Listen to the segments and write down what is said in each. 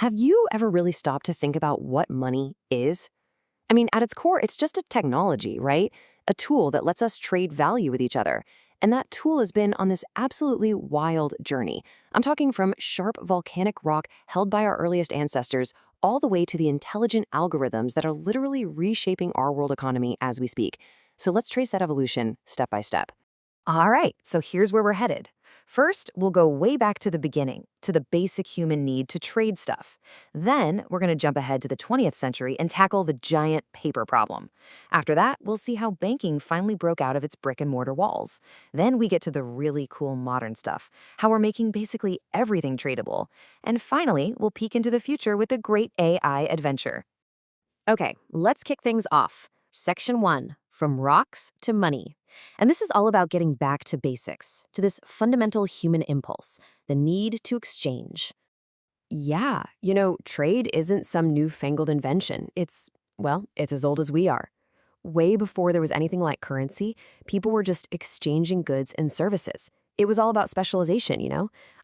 Have you ever really stopped to think about what money is? I mean, at its core, it's just a technology, right? A tool that lets us trade value with each other. And that tool has been on this absolutely wild journey. I'm talking from sharp volcanic rock held by our earliest ancestors all the way to the intelligent algorithms that are literally reshaping our world economy as we speak. So let's trace that evolution step by step. All right, so here's where we're headed. First, we'll go way back to the beginning, to the basic human need to trade stuff. Then, we're going to jump ahead to the 20th century and tackle the giant paper problem. After that, we'll see how banking finally broke out of its brick and mortar walls. Then we get to the really cool modern stuff, how we're making basically everything tradable. And finally, we'll peek into the future with a great AI adventure. Okay, let's kick things off. Section 1, From Rocks to Money. And this is all about getting back to basics, to this fundamental human impulse, the need to exchange. Yeah, trade isn't some newfangled invention. It's as old as we are. Way before there was anything like currency, people were just exchanging goods and services. It was all about specialization.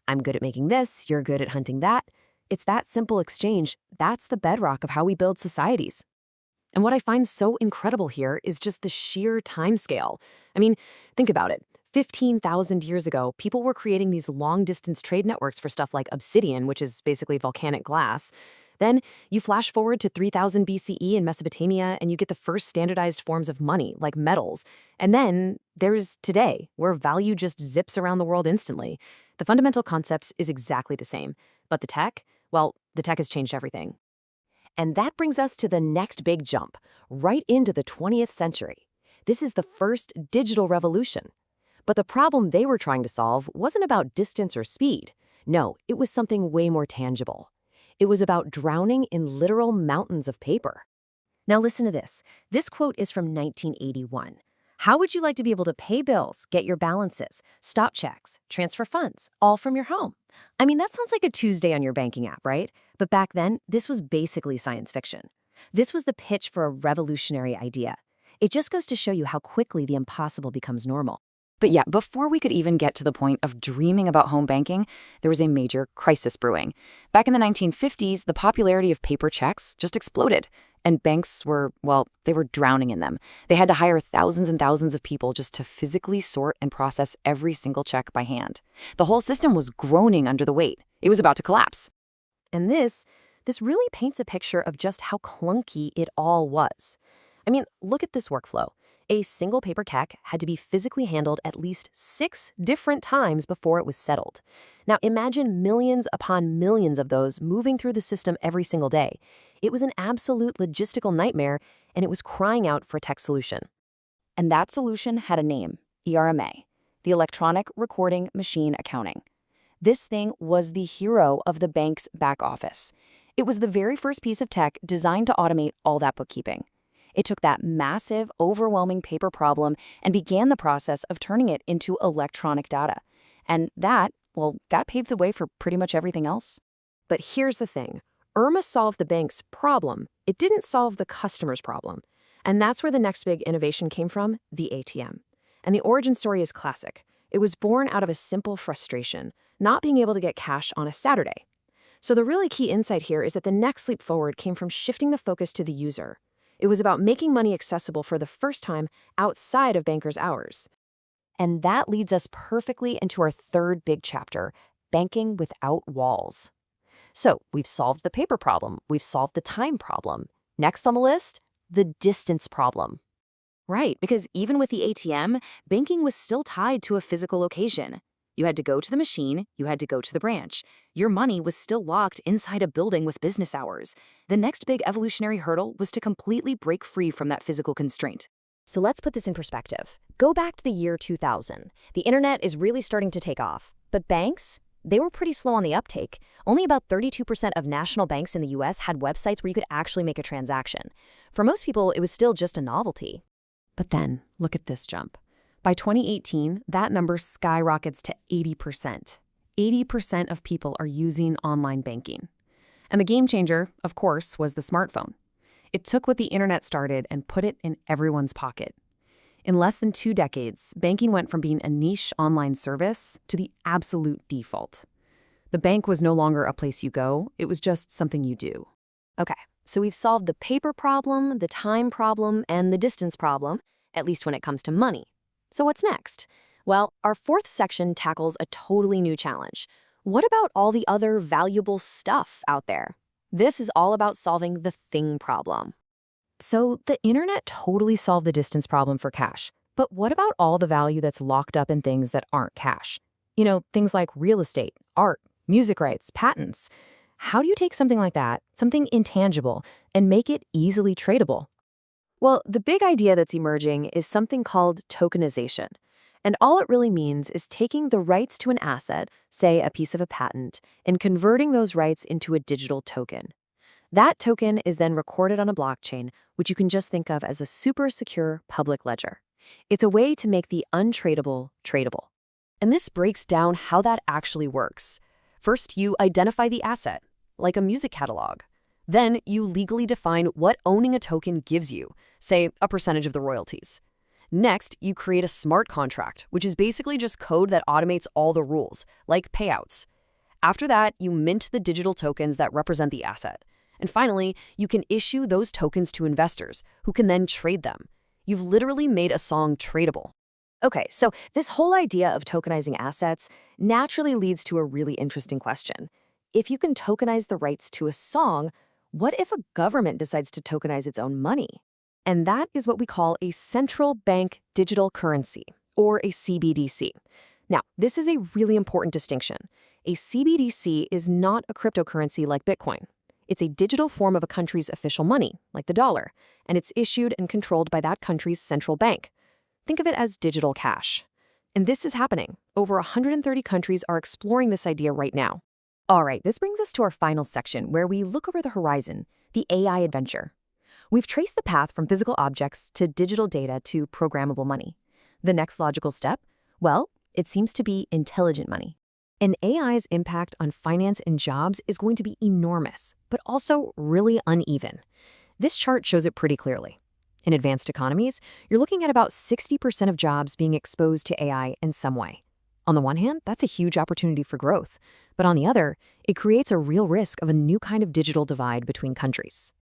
I'm good at making this, you're good at hunting that. It's that simple exchange. That's the bedrock of how we build societies. And what I find so incredible here is just the sheer timescale. I mean, think about it. 15,000 years ago, people were creating these long-distance trade networks for stuff like obsidian, which is basically volcanic glass. Then you flash forward to 3000 BCE in Mesopotamia, and you get the first standardized forms of money, like metals. And then there's today, where value just zips around the world instantly. The fundamental concepts is exactly the same. But the tech has changed everything. And that brings us to the next big jump, right into the 20th century. This is the first digital revolution. But the problem they were trying to solve wasn't about distance or speed. No, it was something way more tangible. It was about drowning in literal mountains of paper. Now listen to this. This quote is from 1981. How would you like to be able to pay bills, get your balances, stop checks, transfer funds, all from your home? I mean, that sounds like a Tuesday on your banking app, right? But back then, this was basically science fiction. This was the pitch for a revolutionary idea. It just goes to show you how quickly the impossible becomes normal. But yeah, before we could even get to the point of dreaming about home banking, there was a major crisis brewing. Back in the 1950s, the popularity of paper checks just exploded. And banks they were drowning in them. They had to hire thousands and thousands of people just to physically sort and process every single check by hand. The whole system was groaning under the weight. It was about to collapse. And this really paints a picture of just how clunky it all was. I mean, look at this workflow. A single paper check had to be physically handled at least 6 different times before it was settled. Now imagine millions upon millions of those moving through the system every single day. It was an absolute logistical nightmare, and it was crying out for a tech solution. And that solution had a name, ERMA, the Electronic Recording Machine Accounting. This thing was the hero of the bank's back office. It was the very first piece of tech designed to automate all that bookkeeping. It took that massive, overwhelming paper problem and began the process of turning it into electronic data. And that paved the way for pretty much everything else. But here's the thing. IRMA solved the bank's problem. It didn't solve the customer's problem. And that's where the next big innovation came from, the ATM. And the origin story is classic. It was born out of a simple frustration, not being able to get cash on a Saturday. So the really key insight here is that the next leap forward came from shifting the focus to the user. It was about making money accessible for the first time outside of bankers' hours. And that leads us perfectly into our third big chapter, banking without walls. So we've solved the paper problem. We've solved the time problem. Next on the list, the distance problem. Right, because even with the ATM, banking was still tied to a physical location. You had to go to the machine, you had to go to the branch. Your money was still locked inside a building with business hours. The next big evolutionary hurdle was to completely break free from that physical constraint. So let's put this in perspective. Go back to the year 2000. The internet is really starting to take off. But banks, they were pretty slow on the uptake. Only about 32% of national banks in the US had websites where you could actually make a transaction. For most people, it was still just a novelty. But then, look at this jump. By 2018, that number skyrockets to 80%. 80% of people are using online banking. And the game changer, of course, was the smartphone. It took what the internet started and put it in everyone's pocket. In less than 2 decades, banking went from being a niche online service to the absolute default. The bank was no longer a place you go, it was just something you do. Okay, so we've solved the paper problem, the time problem, and the distance problem, at least when it comes to money. So what's next? Well, our fourth section tackles a totally new challenge. What about all the other valuable stuff out there? This is all about solving the thing problem. So the internet totally solved the distance problem for cash. But what about all the value that's locked up in things that aren't cash? You know, things like real estate, art, music rights, patents. How do you take something like that, something intangible, and make it easily tradable? Well, the big idea that's emerging is something called tokenization. And all it really means is taking the rights to an asset, say a piece of a patent, and converting those rights into a digital token. That token is then recorded on a blockchain, which you can just think of as a super secure public ledger. It's a way to make the untradable tradable. And this breaks down how that actually works. First, you identify the asset, like a music catalog. Then you legally define what owning a token gives you, say a percentage of the royalties. Next, you create a smart contract, which is basically just code that automates all the rules, like payouts. After that, you mint the digital tokens that represent the asset. And finally, you can issue those tokens to investors, who can then trade them. You've literally made a song tradable. Okay, so this whole idea of tokenizing assets naturally leads to a really interesting question. If you can tokenize the rights to a song, what if a government decides to tokenize its own money? And that is what we call a central bank digital currency, or a CBDC. Now, this is a really important distinction. A CBDC is not a cryptocurrency like Bitcoin. It's a digital form of a country's official money, like the dollar, and it's issued and controlled by that country's central bank. Think of it as digital cash. And this is happening. Over 130 countries are exploring this idea right now. All right, this brings us to our final section, where we look over the horizon, the AI adventure. We've traced the path from physical objects to digital data to programmable money. The next logical step? Well, it seems to be intelligent money. And AI's impact on finance and jobs is going to be enormous, but also really uneven. This chart shows it pretty clearly. In advanced economies, you're looking at about 60% of jobs being exposed to AI in some way. On the one hand, that's a huge opportunity for growth, but on the other, it creates a real risk of a new kind of digital divide between countries.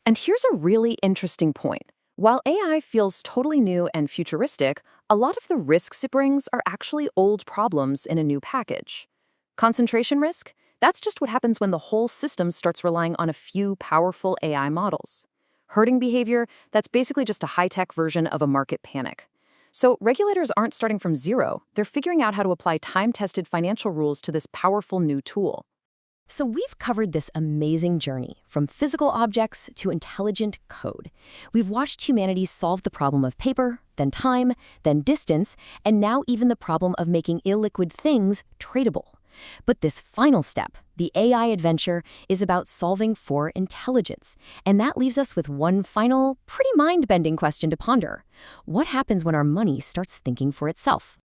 And here's a really interesting point. While AI feels totally new and futuristic, a lot of the risks it brings are actually old problems in a new package. Concentration risk? That's just what happens when the whole system starts relying on a few powerful AI models. Herding behavior? That's basically just a high-tech version of a market panic. So regulators aren't starting from zero. They're figuring out how to apply time-tested financial rules to this powerful new tool. So we've covered this amazing journey from physical objects to intelligent code. We've watched humanity solve the problem of paper, then time, then distance, and now even the problem of making illiquid things tradable. But this final step, the AI adventure, is about solving for intelligence. And that leaves us with one final, pretty mind-bending question to ponder. What happens when our money starts thinking for itself?